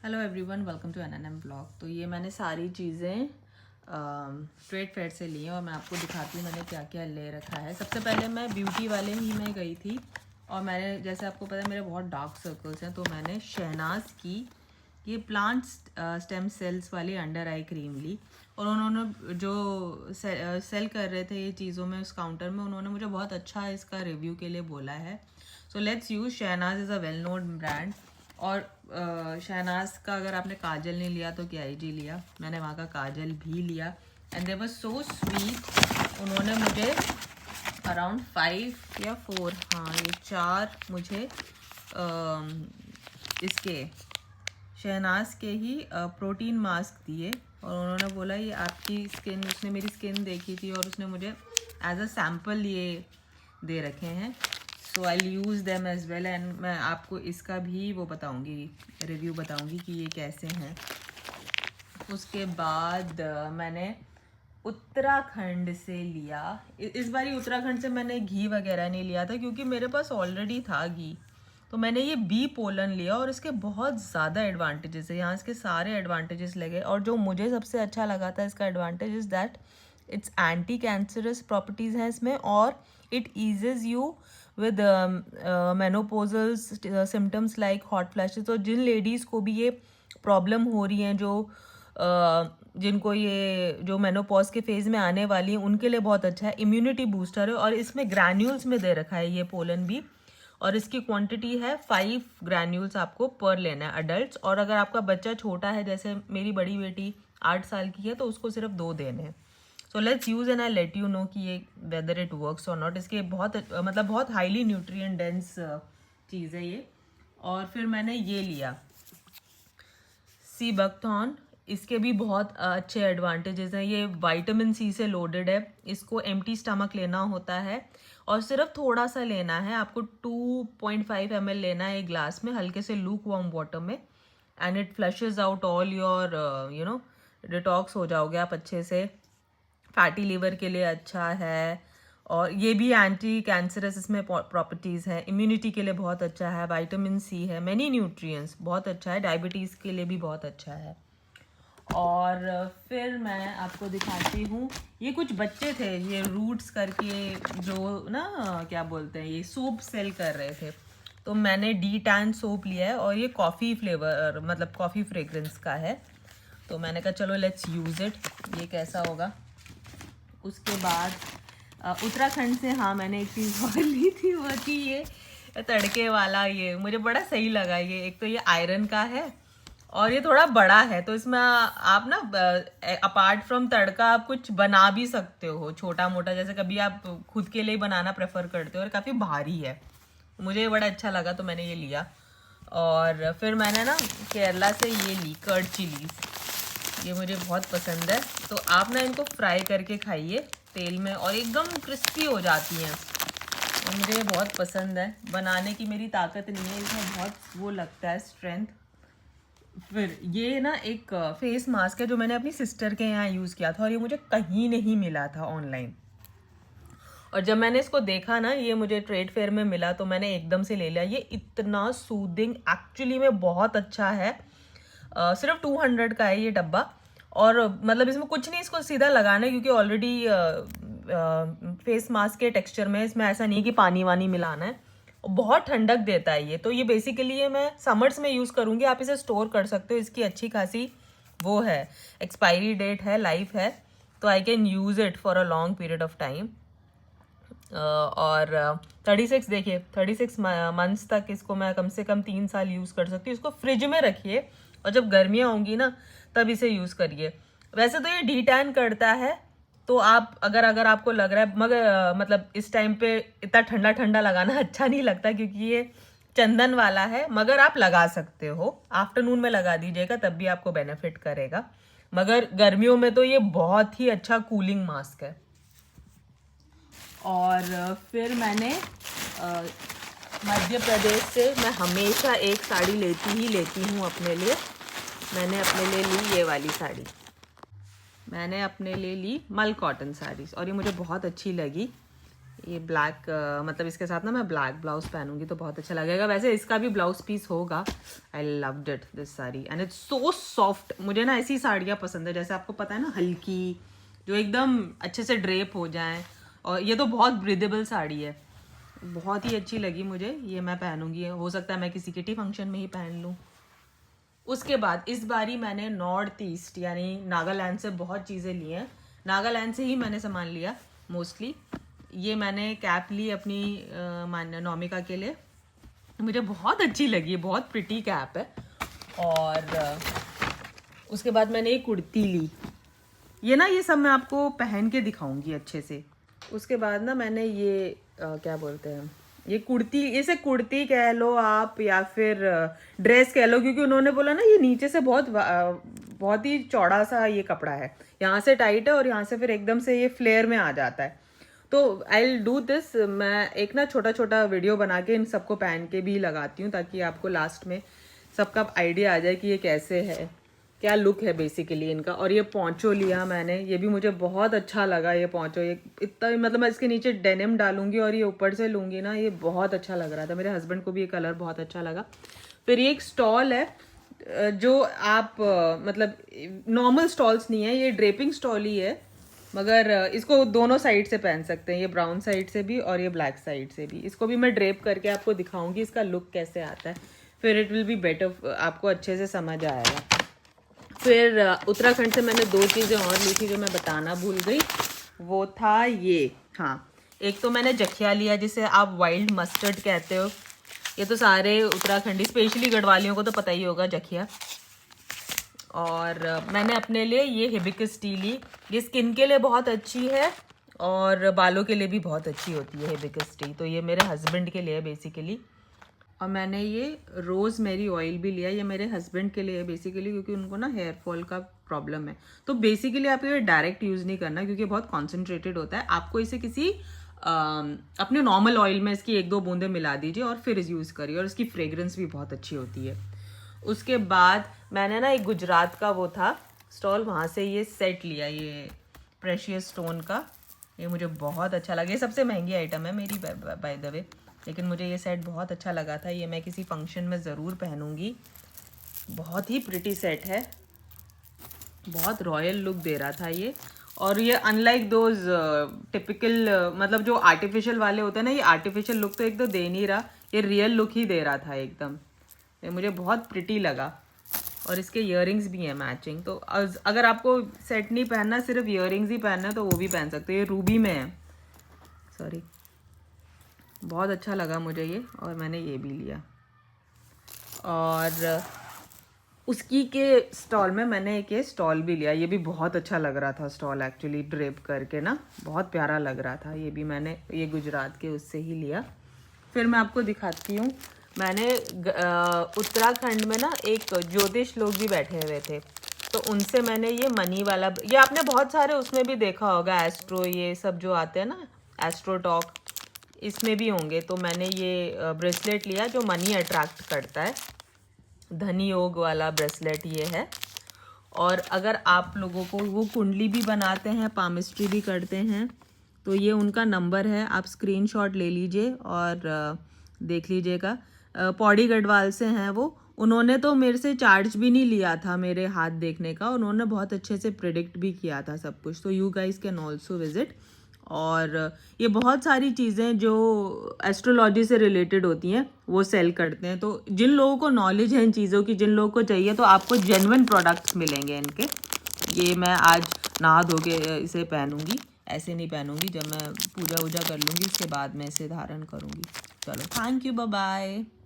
Hello everyone, welcome to NNM blog. तो ये मैंने सारी चीज़ें स्ट्रेट फेयर से ली हैं और मैं आपको दिखाती हूँ मैंने क्या क्या ले रखा है। सबसे पहले मैं ब्यूटी वाले ही में गई थी और मैंने, जैसे आपको पता है मेरे बहुत डार्क सर्कल्स हैं, तो मैंने शहनाज की ये प्लांट स्टेम सेल्स वाली अंडर आई क्रीम ली। और उन्होंने जो सेल कर रहे थे ये चीज़ों में उस काउंटर में, उन्होंने मुझे बहुत अच्छा इसका रिव्यू के लिए बोला है। So let's use Shahnaz is a well known brand. और शहनाज का अगर आपने काजल नहीं लिया तो क्या जी लिया, मैंने वहाँ का काजल भी लिया and they was so sweet. उन्होंने मुझे अराउंड 5 या 4, हाँ ये 4 मुझे इसके शहनाज के ही प्रोटीन मास्क दिए। और उन्होंने बोला ये आपकी स्किन, उसने मेरी स्किन देखी थी और उसने मुझे एज अ सैम्पल ये दे रखे हैं। So I use them as well and मैं आपको इसका भी वो बताऊंगी, रिव्यू बताऊंगी कि ये कैसे हैं। उसके बाद मैंने उत्तराखंड से लिया। इस बारी उत्तराखंड से मैंने घी वगैरह नहीं लिया था क्योंकि मेरे पास ऑलरेडी था घी। तो मैंने ये बी पोलन लिया और इसके बहुत ज़्यादा एडवांटेजेस है, यहाँ इसके सारे एडवांटेजेस लगे। और जो मुझे सबसे अच्छा लगा था इसका advantage is that its anti cancerous properties हैं इसमें, और it eases you with menopausal symptoms like hot flashes. तो जिन लेडीज़ को भी ये प्रॉब्लम हो रही हैं, जो जिनको ये जो मेनोपॉज के फेज़ में आने वाली हैं, उनके लिए बहुत अच्छा है। इम्यूनिटी बूस्टर है और इसमें ग्रैन्यूल्स में दे रखा है ये पोलन भी, और इसकी क्वांटिटी है 5 ग्रैन्यूल्स आपको पर लेना है अडल्ट्स। और अगर आपका बच्चा छोटा है, जैसे मेरी बड़ी बेटी 8 साल की है, तो उसको सिर्फ 2 देने हैं। सो let's use and I let you know कि ये वेदर इट वर्क्स और नॉट। इसके बहुत मतलब बहुत हाईली न्यूट्रिएंट डेंस चीज़ है ये। और फिर मैंने ये लिया सी बकथॉर्न। इसके भी बहुत अच्छे एडवांटेजेस हैं। ये विटामिन सी से लोडेड है। इसको एम्प्टी स्टमक लेना होता है और सिर्फ थोड़ा सा लेना है आपको। 2.5 ml लेना है एक ग्लास में, हल्के से लूक वार्म वाटर में, and it flushes out all your detox हो जाओगे आप अच्छे से। फैटी लीवर के लिए अच्छा है और ये भी एंटी कैंसरस इसमें प्रॉपर्टीज़ हैं। इम्यूनिटी के लिए बहुत अच्छा है, विटामिन सी है, मैनी न्यूट्रिएंट्स, बहुत अच्छा है। डायबिटीज़ के लिए भी बहुत अच्छा है। और फिर मैं आपको दिखाती हूँ, ये कुछ बच्चे थे ये रूट्स करके, जो ना क्या बोलते हैं, ये सोप सेल कर रहे थे। तो मैंने डी टैन सोप लिया है और ये कॉफ़ी फ्लेवर, मतलब कॉफ़ी फ्रेग्रेंस का है। तो मैंने कहा चलो लेट्स यूज़ इट, ये कैसा होगा। उसके बाद उत्तराखंड से हाँ मैंने एक चीज़ और ली थी, वो थी ये तड़के वाला। ये मुझे बड़ा सही लगा। ये एक तो ये आयरन का है और ये थोड़ा बड़ा है, तो इसमें आप ना अपार्ट फ्रॉम तड़का आप कुछ बना भी सकते हो छोटा मोटा, जैसे कभी आप खुद के लिए बनाना प्रेफर करते हो। और काफ़ी भारी है, मुझे ये बड़ा अच्छा लगा तो मैंने ये लिया। और फिर मैंने ना केरला से ये ली कर्ड चिलीज़, ये मुझे बहुत पसंद है। तो आप ना इनको फ्राई करके खाइए तेल में और एकदम क्रिस्पी हो जाती हैं, और मुझे ये बहुत पसंद है। बनाने की मेरी ताकत नहीं है, इसमें बहुत वो लगता है स्ट्रेंथ। फिर ये ना एक फेस मास्क है जो मैंने अपनी सिस्टर के यहाँ यूज़ किया था और ये मुझे कहीं नहीं मिला था ऑनलाइन। और जब मैंने इसको देखा ना, ये मुझे ट्रेड फेयर में मिला, तो मैंने एकदम से ले लिया। ये इतना सूदिंग एक्चुअली में बहुत अच्छा है। सिर्फ 200 का है ये डब्बा, और मतलब इसमें कुछ नहीं, इसको सीधा लगाना है क्योंकि ऑलरेडी फेस मास्क के टेक्सचर में, इसमें ऐसा नहीं है कि पानी वानी मिलाना है। और बहुत ठंडक देता है ये। तो ये बेसिकली ये मैं समर्स में यूज़ करूँगी। आप इसे स्टोर कर सकते हो, इसकी अच्छी खासी वो है, एक्सपायरी डेट है, लाइफ है, तो I can use it for a long period of time. और 36 देखिए 36 मंथ्स तक इसको मैं कम से कम 3 साल यूज़ कर सकती हूँ। इसको फ्रिज में रखिए और जब गर्मियाँ होंगी ना तब इसे यूज़ करिए। वैसे तो ये डी टैन करता है, तो आप अगर आपको लग रहा है, मगर मतलब इस टाइम पे इतना ठंडा ठंडा लगाना अच्छा नहीं लगता क्योंकि ये चंदन वाला है, मगर आप लगा सकते हो। आफ्टरनून में लगा दीजिएगा तब भी आपको बेनिफिट करेगा। मगर गर्मियों में तो ये बहुत ही अच्छा कूलिंग मास्क है। और फिर मैंने मध्य प्रदेश से मैं हमेशा एक साड़ी लेती हूँ अपने लिए। मैंने अपने लिए ली ये वाली साड़ी, मैंने अपने लिए ली मल कॉटन साड़ीज़ और ये मुझे बहुत अच्छी लगी। ये ब्लैक मतलब इसके साथ ना मैं ब्लैक ब्लाउज पहनूंगी तो बहुत अच्छा लगेगा। वैसे इसका भी ब्लाउज पीस होगा। I loved it this sari and it's so soft. मुझे ना ऐसी साड़ियाँ पसंद है जैसे आपको पता है ना, हल्की, जो एकदम अच्छे से ड्रेप हो जाएं। और ये तो बहुत ब्रीदेबल साड़ी है, बहुत ही अच्छी लगी मुझे। ये मैं पहनूंगी, हो सकता है मैं किसी किटी फंक्शन में ही पहन लूँ। उसके बाद इस बारी मैंने नॉर्थ ईस्ट यानी नागालैंड से बहुत चीज़ें ली हैं। नागालैंड से ही मैंने सामान लिया मोस्टली। ये मैंने कैप ली अपनी नौमिका के लिए, मुझे बहुत अच्छी लगी, बहुत प्रिटी कैप है। और उसके बाद मैंने एक कुर्ती ली। ये ना, ये सब मैं आपको पहन के दिखाऊंगी अच्छे से। उसके बाद ना मैंने ये क्या बोलते हैं, ये कुर्ती, इसे कुर्ती कह लो आप या फिर ड्रेस कह लो, क्योंकि उन्होंने बोला ना ये नीचे से बहुत ही चौड़ा सा ये कपड़ा है, यहाँ से टाइट है और यहाँ से फिर एकदम से ये फ्लेयर में आ जाता है। तो आई विल डू दिस, मैं एक ना छोटा छोटा वीडियो बना के इन सबको पहन के भी लगाती हूँ, ताकि आपको लास्ट में सबका आइडिया आ जाए कि ये कैसे है, क्या लुक है बेसिकली इनका। और ये पोंचो लिया मैंने, ये भी मुझे बहुत अच्छा लगा। ये पोंचो, ये इतना मतलब मैं इसके नीचे डेनिम डालूंगी और ये ऊपर से लूँगी ना, ये बहुत अच्छा लग रहा था। मेरे हस्बैंड को भी ये कलर बहुत अच्छा लगा। फिर ये एक स्टॉल है जो आप मतलब नॉर्मल स्टॉल्स नहीं है, ये ड्रेपिंग स्टॉल ही है, मगर इसको दोनों साइड से पहन सकते हैं, ये ब्राउन साइड से भी और ये ब्लैक साइड से भी। इसको भी मैं ड्रेप करके आपको दिखाऊंगी इसका लुक कैसे आता है, फिर इट विल बी बेटर, आपको अच्छे से समझ आएगा। फिर उत्तराखंड से मैंने 2 चीज़ें और ली थी जो मैं बताना भूल गई। वो था ये, हाँ, एक तो मैंने जखिया लिया जिसे आप वाइल्ड मस्टर्ड कहते हो। ये तो सारे उत्तराखंडी स्पेशली गढ़वालियों को तो पता ही होगा जखिया। और मैंने अपने लिए ये हिबिस्कस टी ली, ये स्किन के लिए बहुत अच्छी है और बालों के लिए भी बहुत अच्छी होती है हिबिस्कस टी। तो ये मेरे हस्बैंड के लिए बेसिकली। और मैंने ये रोज़मेरी ऑयल भी लिया, ये मेरे हस्बैंड के लिए बेसिकली, क्योंकि उनको ना हेयर फॉल का प्रॉब्लम है। तो बेसिकली आप ये डायरेक्ट यूज़ नहीं करना, क्योंकि बहुत कॉन्सेंट्रेटेड होता है। आपको इसे किसी अपने नॉर्मल ऑयल में इसकी 1-2 बूंदें मिला दीजिए और फिर यूज़ करिए, और इसकी फ्रेग्रेंस भी बहुत अच्छी होती है। उसके बाद मैंने ना एक गुजरात का वो था स्टॉल, वहाँ से ये सेट लिया, ये प्रेशियस स्टोन का। ये मुझे बहुत अच्छा लगा, ये सबसे महंगी आइटम है मेरी बाय द वे, लेकिन मुझे ये सेट बहुत अच्छा लगा था। ये मैं किसी फंक्शन में ज़रूर पहनूंगी। बहुत ही प्रिटी सेट है, बहुत रॉयल लुक दे रहा था ये। और ये अनलाइक दोज टिपिकल मतलब जो आर्टिफिशियल वाले होते हैं ना, ये आर्टिफिशियल लुक तो एक तो दे नहीं रहा, ये रियल लुक ही दे रहा था एकदम। ये मुझे बहुत प्रिटी लगा। और इसके इयररिंग्स भी हैं मैचिंग, तो अगर आपको सेट नहीं पहनना, सिर्फ इयररिंग्स ही पहनना है तो वो भी पहन सकते हो। ये रूबी में है, सॉरी, बहुत अच्छा लगा मुझे ये, और मैंने ये भी लिया। और उसकी के स्टॉल में मैंने एक ये स्टॉल भी लिया, ये भी बहुत अच्छा लग रहा था स्टॉल, एक्चुअली ड्रेप करके ना बहुत प्यारा लग रहा था। ये भी मैंने ये गुजरात के उससे ही लिया। फिर मैं आपको दिखाती हूँ, मैंने उत्तराखंड में ना एक ज्योतिष लोग भी बैठे हुए थे, तो उनसे मैंने ये मनी वाला, ये आपने बहुत सारे उसमें भी देखा होगा, एस्ट्रो ये सब जो आते हैं ना, एस्ट्रो टॉक, इसमें भी होंगे। तो मैंने ये ब्रेसलेट लिया जो मनी अट्रैक्ट करता है, धनी योग वाला ब्रेसलेट ये है। और अगर आप लोगों को वो कुंडली भी बनाते हैं, पामिस्ट्री भी करते हैं, तो ये उनका नंबर है, आप स्क्रीनशॉट ले लीजिए और देख लीजिएगा। पौड़ी गढ़वाल से हैं वो, उन्होंने तो मेरे से चार्ज भी नहीं लिया था मेरे हाथ देखने का, उन्होंने बहुत अच्छे से प्रिडिक्ट भी किया था सब कुछ। तो you guys can also visit. और ये बहुत सारी चीज़ें जो एस्ट्रोलॉजी से रिलेटेड होती हैं वो सेल करते हैं। तो जिन लोगों को नॉलेज है इन चीज़ों की, जिन लोगों को चाहिए, तो आपको जेन्युइन प्रोडक्ट्स मिलेंगे इनके। ये मैं आज नहा धो के इसे पहनूंगी, ऐसे नहीं पहनूंगी, जब मैं पूजा वूजा कर लूँगी उसके बाद मैं इसे धारण करूँगी। चलो, थैंक यू, बाय बाय।